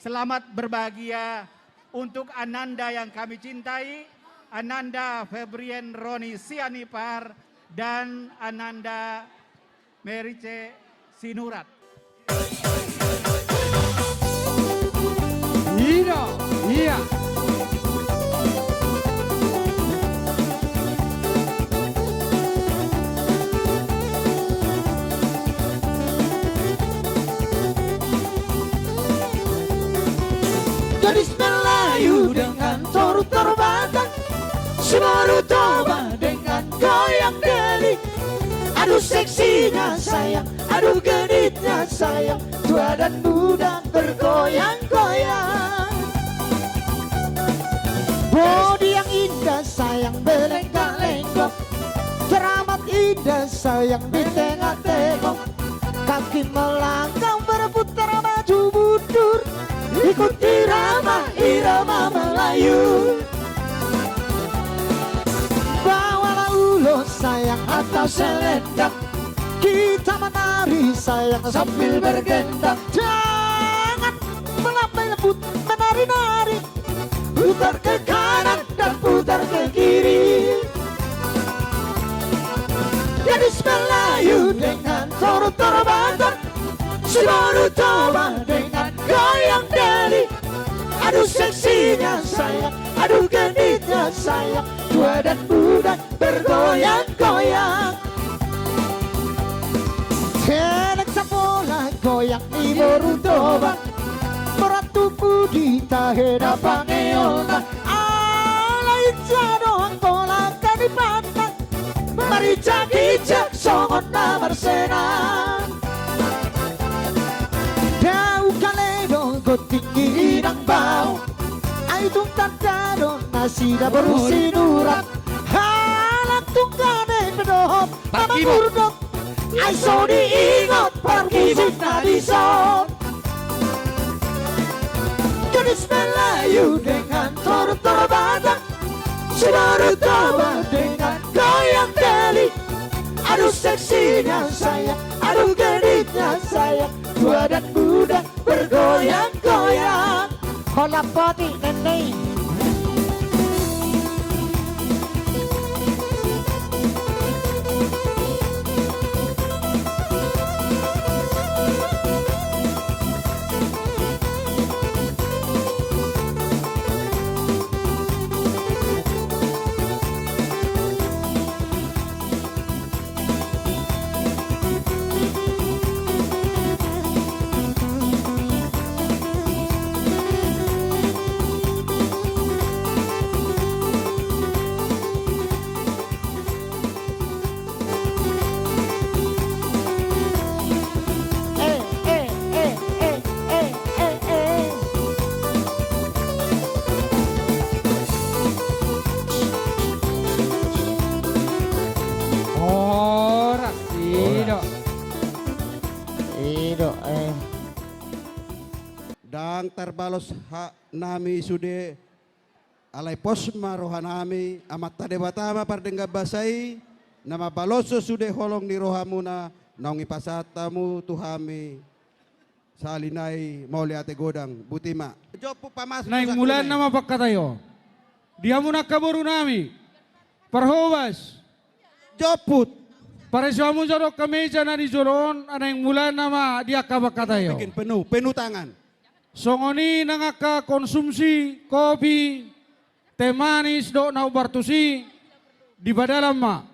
selamat berbahagia untuk Ananda yang kami cintai, Ananda Febrian Roni Sianipar, dan Ananda Merice Sinurat. Iya. Gadis Melayu dengan torut terbang, si baru toba dengan goyang deli. Aduh seksinya sayang, aduh genitnya sayang, tua dan muda bergoyang-goyang. Bodi yang indah sayang berlenggak-lenggok, teramat indah sayang di tengah-tengok. Kaki melangkah berputar maju mundur, ikut irama Melayu. Bawalah ulo sayang atau selendang, kita menari sayang sambil bergendang. Jangan melapai lembut menari-nari, putar ke kanan dan putar ke kiri. Gadis Melayu dengan torut terbang, si baru toba dengan goyang deli. Aduh seksinya sayang, aduh genitnya sayang, tua dan muda bergoyang-goyang. Kelek sapola goyang di baru toba, meratu budi tahena pangeona. Alay jadoang bola di pandang, mari cakijak songon namar senang. Dau kaledo go tinggi inang bau, ay tungtan dado nasi da berusinurat. Halak tungkane pedohop pamangurdok, ay so diingot parkisit na disot. Gadis Melayu dengan torut terbang, si baru toba dengan goyang deli. Aduh seksinya sayang, aduh genitnya sayang, tua dan muda bergoyang-goyang. Hola poti nenek. Dang terbalos hak nami sude alai posma rohanami amat tade batama pardengga basai nama baloso sude holong di rohamuna naungi pasatamu tuhami salinai mauliate godang butima jopu pamas Naing mulan nama pakkatayo. Dia muna kaburu nami. Perhobas. joput Para suamu jorok kemeja na di joron anang mulan nama dia kabakatayo. bikin penuh tangan. Songoni nangaka konsumsi kopi teh manis do na ubartusi di badalam ma